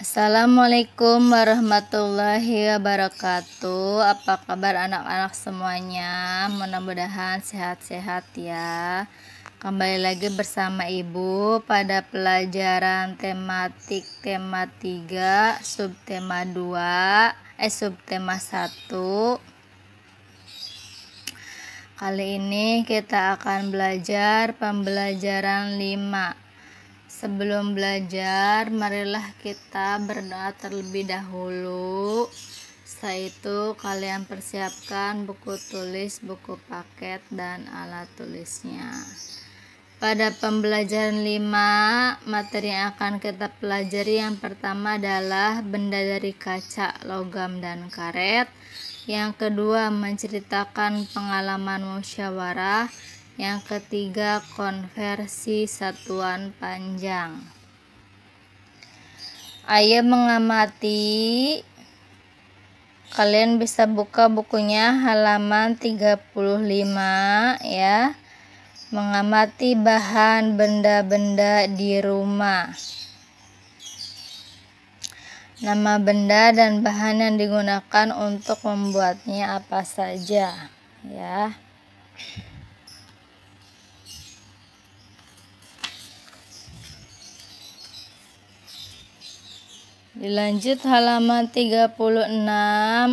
Assalamualaikum warahmatullahi wabarakatuh. Apa kabar anak-anak semuanya? Mudah-mudahan sehat-sehat ya. Kembali lagi bersama Ibu pada pelajaran tematik tema 3, subtema 2, subtema 1. Kali ini kita akan belajar pembelajaran 5. Sebelum belajar, marilah kita berdoa terlebih dahulu. Setelah itu kalian persiapkan buku tulis, buku paket, dan alat tulisnya. Pada pembelajaran 5, materi yang akan kita pelajari yang pertama adalah benda dari kaca, logam, dan karet. Yang kedua, menceritakan pengalaman musyawarah. Yang ketiga, konversi satuan panjang. Ayo mengamati. Kalian bisa buka bukunya halaman 35 ya. Mengamati bahan benda-benda di rumah. Nama benda dan bahan yang digunakan untuk membuatnya apa saja ya. Dilanjut halaman 36,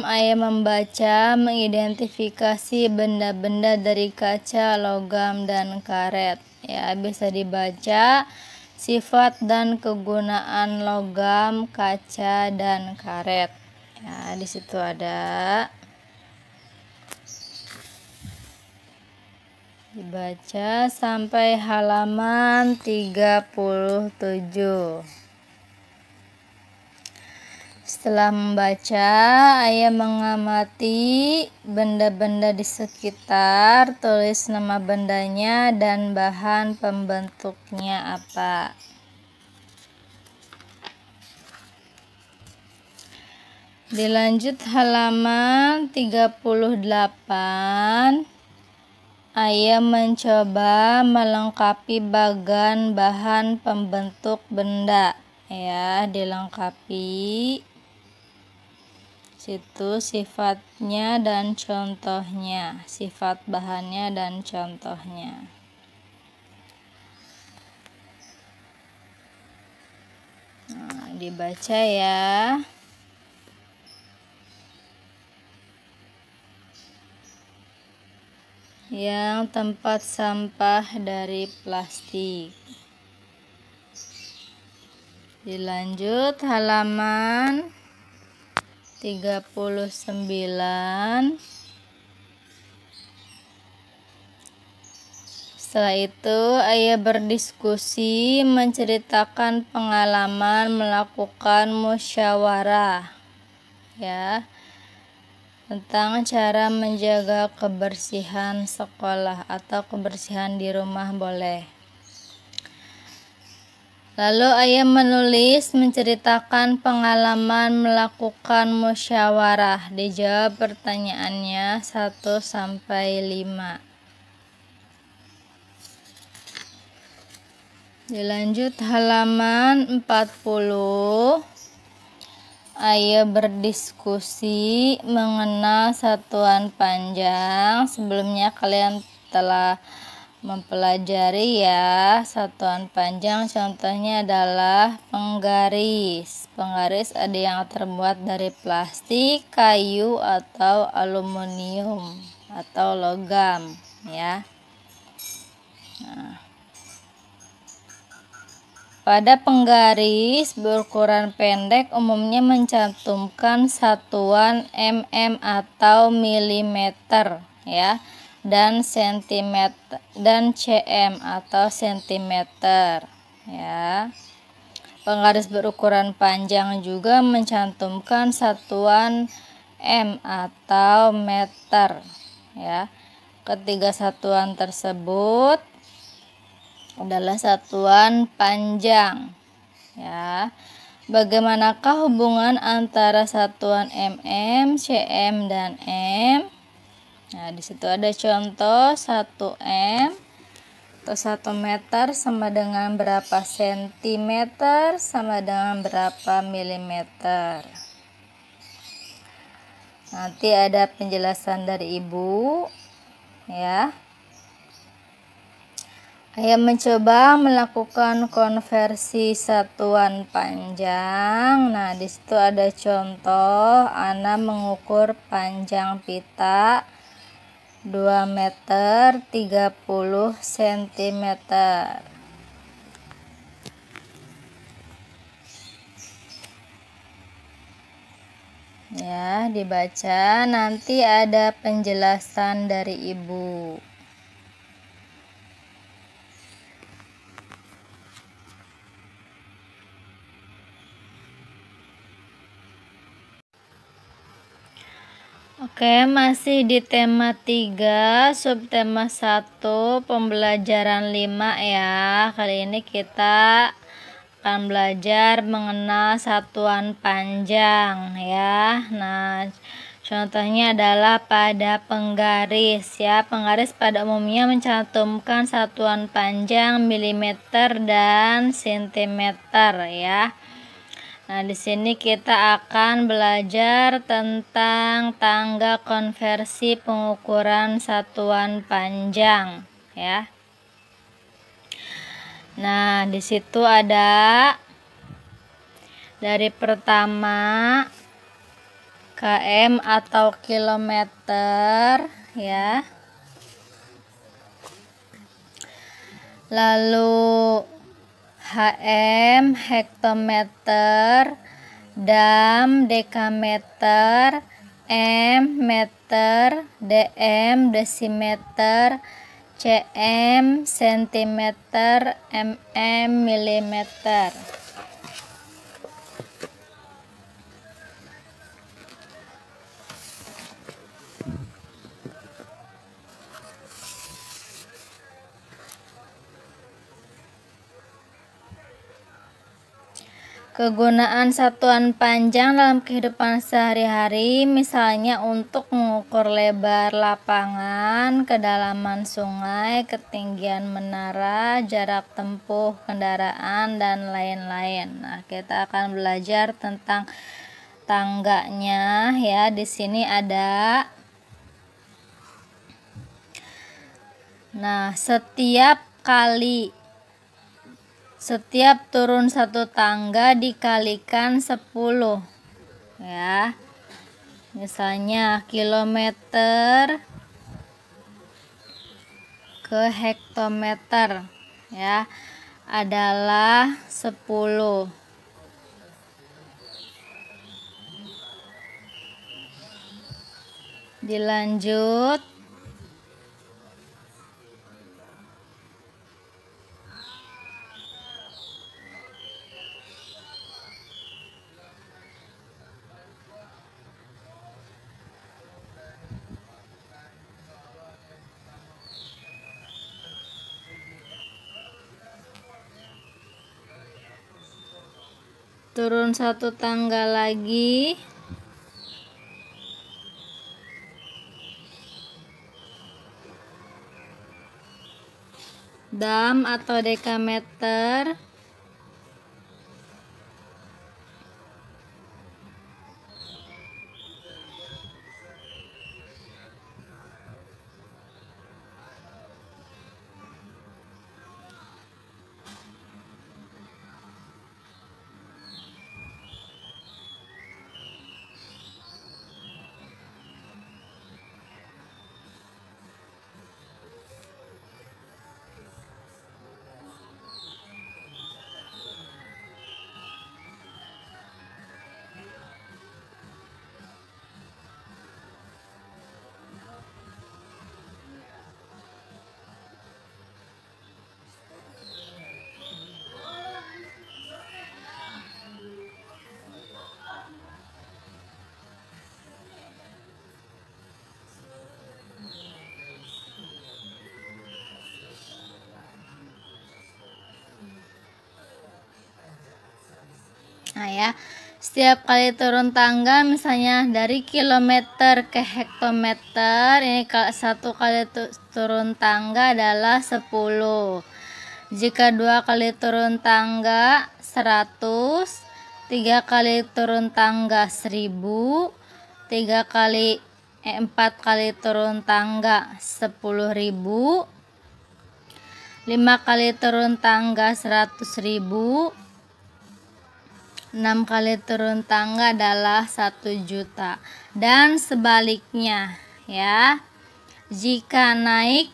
ayah membaca, mengidentifikasi benda-benda dari kaca, logam, dan karet. Ya, bisa dibaca sifat dan kegunaan logam, kaca, dan karet. Ya, di situ ada. Dibaca sampai halaman 37. Setelah membaca, ayah mengamati benda-benda di sekitar, tulis nama bendanya dan bahan pembentuknya apa. Dilanjut halaman 38, ayah mencoba melengkapi bahan pembentuk benda. Ya, dilengkapi. Situ sifatnya dan contohnya, sifat bahannya dan contohnya. Nah, dibaca ya. Yang tempat sampah dari plastik. Dilanjut halaman 39. Setelah itu ayah berdiskusi menceritakan pengalaman melakukan musyawarah ya tentang cara menjaga kebersihan sekolah atau kebersihan di rumah boleh. Lalu ayah menulis menceritakan pengalaman melakukan musyawarah. Dijawab pertanyaannya 1-5. Dilanjut halaman 40. Ayah berdiskusi mengenal satuan panjang. Sebelumnya kalian telah mempelajari ya satuan panjang, contohnya adalah penggaris. Penggaris ada yang terbuat dari plastik, kayu, atau aluminium atau logam ya. Nah, pada penggaris berukuran pendek umumnya mencantumkan satuan mm atau milimeter ya, dan sentimeter dan cm atau sentimeter ya. Penggaris berukuran panjang juga mencantumkan satuan m atau meter ya. Ketiga satuan tersebut adalah satuan panjang ya. Bagaimanakah hubungan antara satuan mm, cm, dan m? Nah, di situ ada contoh 1 m atau 1 meter sama dengan berapa sentimeter sama dengan berapa milimeter. Nanti ada penjelasan dari ibu ya. Ayo mencoba melakukan konversi satuan panjang. Nah, di situ ada contoh Ana mengukur panjang pita 2 meter 30 cm. Ya, dibaca. Nanti ada penjelasan dari ibu. Oke, masih di tema 3, subtema 1, pembelajaran 5 ya. Kali ini kita akan belajar mengenal satuan panjang ya. Nah, contohnya adalah pada penggaris ya. Penggaris pada umumnya mencantumkan satuan panjang milimeter dan sentimeter ya. Nah, di sini kita akan belajar tentang tangga konversi pengukuran satuan panjang ya. Nah, di situ ada dari pertama km atau kilometer ya. Lalu HM hektometer, dam dekameter, M meter, DM desimeter, cm sentimeter, mm milimeter. Kegunaan satuan panjang dalam kehidupan sehari-hari, misalnya untuk mengukur lebar lapangan, kedalaman sungai, ketinggian menara, jarak tempuh kendaraan, dan lain-lain. Nah, kita akan belajar tentang tangganya ya. Di sini ada. Nah, setiap turun satu tangga dikalikan 10 ya. Misalnya kilometer ke hektometer ya adalah 10. Dilanjut turun satu tangga lagi dam atau dekameter Nah ya, Setiap kali turun tangga, misalnya dari kilometer ke hektometer, ini satu kali turun tangga adalah 10. Jika 2 kali turun tangga 100, 3 kali turun tangga 1000, 4 kali turun tangga 10.000, 5 kali turun tangga 100.000, 6 kali turun tangga adalah 1 juta. Dan sebaliknya ya, jika naik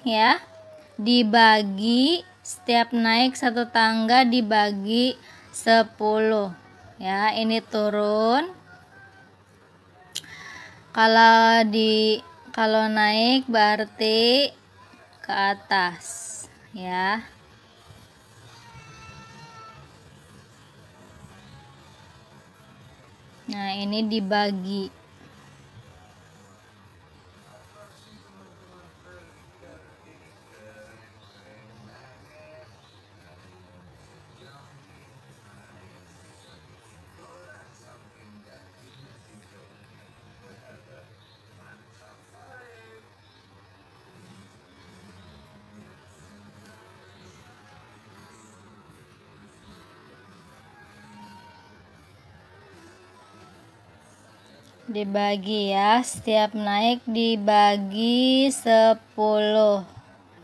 ya, dibagi, setiap naik 1 tangga dibagi 10 ya, ini turun. Kalau naik berarti ke atas ya. Nah, ini dibagi. Dibagi ya, setiap naik dibagi 10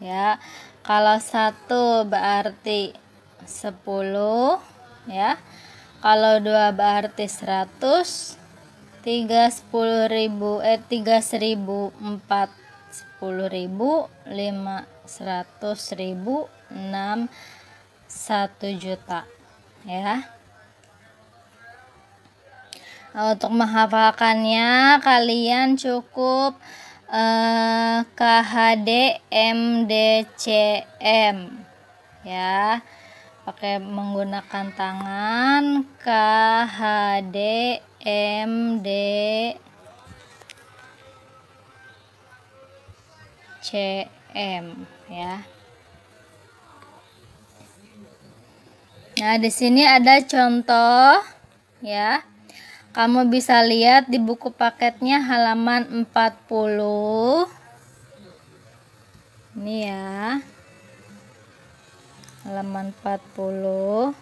ya. Kalau 1 berarti 10 ya. Kalau 2 berarti 100, 3 10.000, 3 1000, 4 10.000, 5 100.000, 6 1 juta ya. Untuk menghafalkannya kalian cukup KHD MDCM ya, pakai menggunakan tangan. KHD MDCM ya. Nah, di sini ada contoh ya. Kamu bisa lihat di buku paketnya halaman 40. Ini ya. Halaman 40.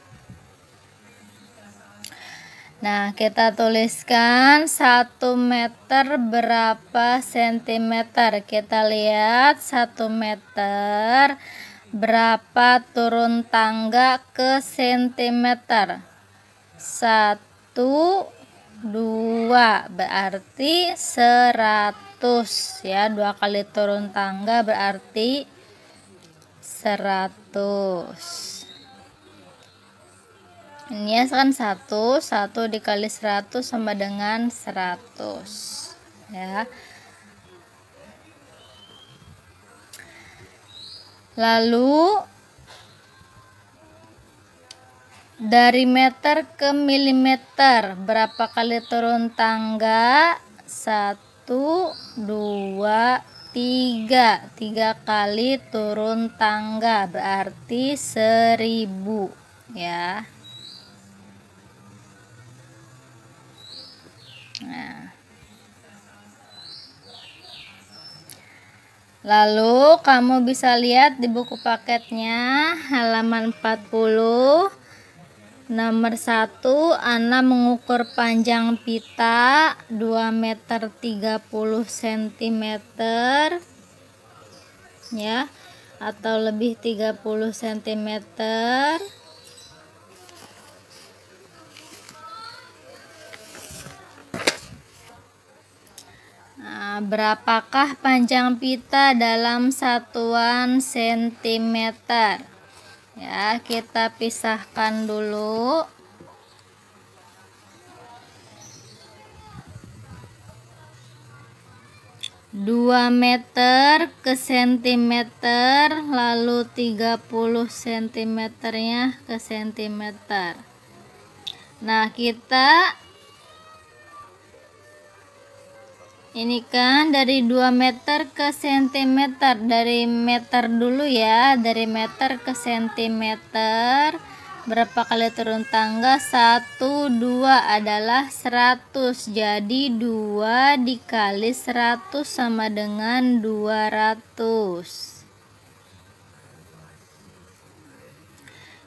Nah, kita tuliskan 1 meter berapa sentimeter. Kita lihat 1 meter berapa turun tangga ke sentimeter. 1, 2 berarti 100 ya. 2 kali turun tangga berarti 100. Ini ya kan 1 dikali 100 sama dengan 100 ya. Lalu dari meter ke milimeter berapa kali turun tangga? 1, 2, 3. 3 kali turun tangga berarti 1000 ya. Nah, lalu kamu bisa lihat di buku paketnya halaman 40. Nomor 1, Ana mengukur panjang pita 2 meter 30 cm ya, atau lebih 30 cm. Nah, berapakah panjang pita dalam satuan sentimeter? Ya, kita pisahkan dulu. Dua meter ke sentimeter, lalu 30 sentimeternya ke sentimeter. Nah, kita Ini kan dari 2 meter ke sentimeter, dari meter dulu ya, dari meter ke sentimeter. Berapa kali turun tangga? 1, 2 adalah 100. Jadi 2 dikali 100 sama dengan 200.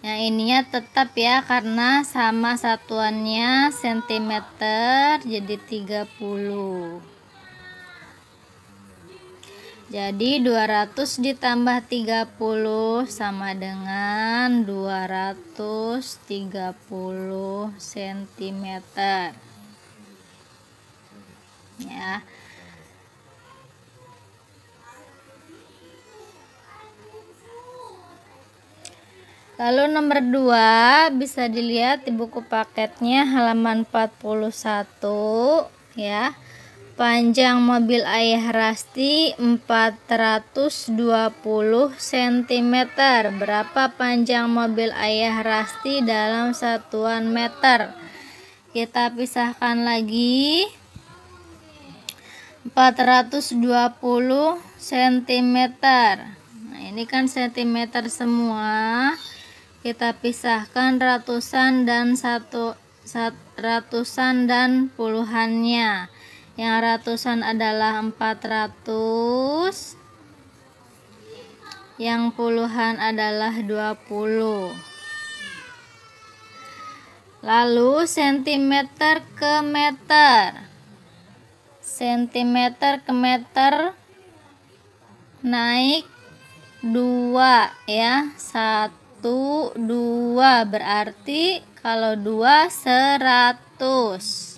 Yang ininya tetap ya, karena sama satuannya sentimeter, jadi 30. Jadi 200 ditambah 30 sama dengan 230 cm. Ya. Lalu nomor 2 bisa dilihat di buku paketnya halaman 41 ya. Panjang mobil Ayah Rasti 420 cm. Berapa panjang mobil Ayah Rasti dalam satuan meter? Kita pisahkan lagi. 420 cm. Nah, ini kan centimeter semua. Kita pisahkan ratusan dan ratusan dan puluhannya. Yang ratusan adalah 400, yang puluhan adalah 20. Lalu sentimeter ke meter. Sentimeter ke meter naik 2 ya. 1, 2 berarti kalau 2 100.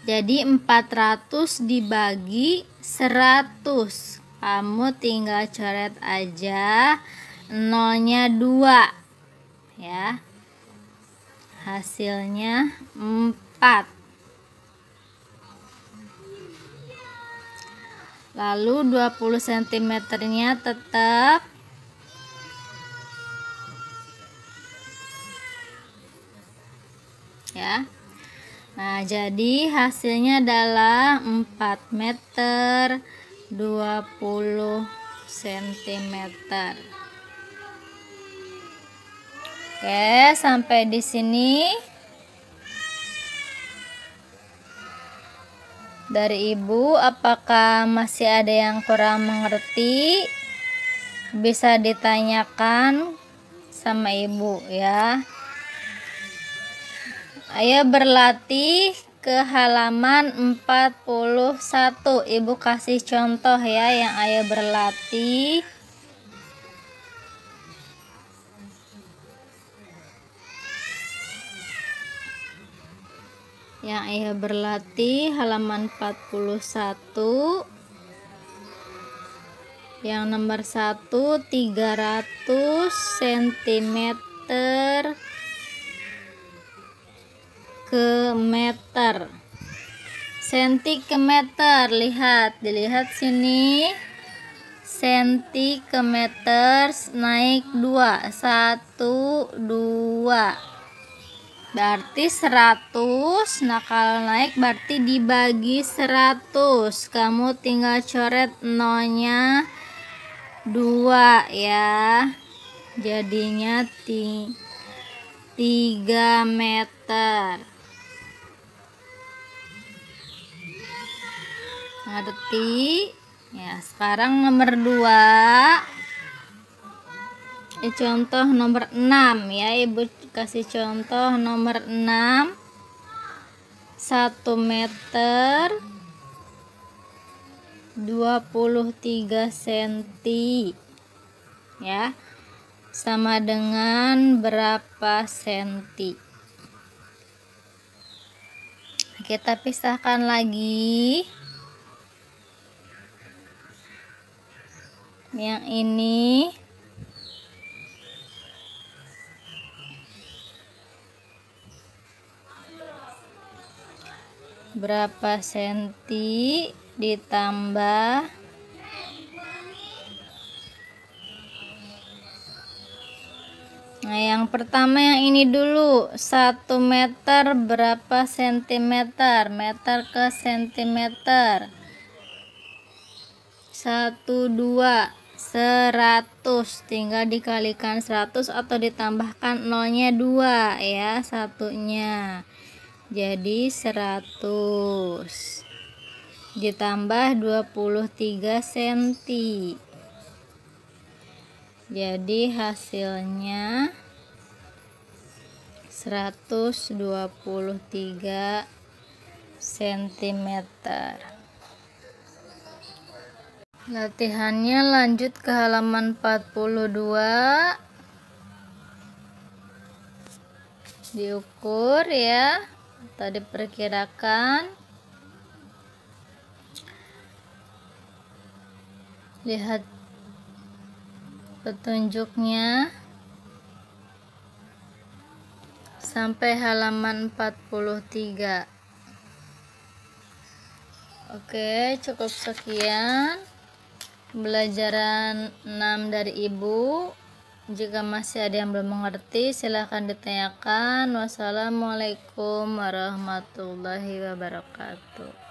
Jadi 400 dibagi 100. Kamu tinggal coret aja nolnya 2 ya. Hasilnya 4. Lalu 20 cm nya tetap ya. Nah, jadi hasilnya adalah 4 meter 20 cm. Oke, sampai di sini. Dari Ibu, apakah masih ada yang kurang mengerti? Bisa ditanyakan sama Ibu ya. Ayo berlatih ke halaman 41. Ibu kasih contoh ya yang ayo berlatih. Yang ayo berlatih halaman 41. Yang nomor 1 300 cm ke meter. Senti ke meter, dilihat sini. Senti ke meter naik 2. 1, 2. Berarti 100. Nah, kalau naik berarti dibagi 100. Kamu tinggal coret nolnya 2 ya. Jadinya 3 meter. Ngerti? Ya, sekarang nomor 2. Contoh nomor 6 ya. Ibu kasih contoh nomor 6. 1 meter 23 cm ya. Sama dengan berapa senti? Kita pisahkan lagi. Yang ini berapa senti ditambah Nah, yang pertama yang ini dulu. 1 meter berapa sentimeter? Meter ke sentimeter. 1, 2, 100. Tinggal dikalikan 100 atau ditambahkan nolnya 2 ya, satunya. Jadi 100. Ditambah 23 cm. Jadi hasilnya 123 cm. Latihannya lanjut ke halaman 42. Diukur ya, tadi perkirakan. Lihat petunjuknya sampai halaman 43. Oke, cukup sekian pembelajaran 6 dari Ibu. Jika masih ada yang belum mengerti, silahkan ditanyakan. Wassalamualaikum warahmatullahi wabarakatuh.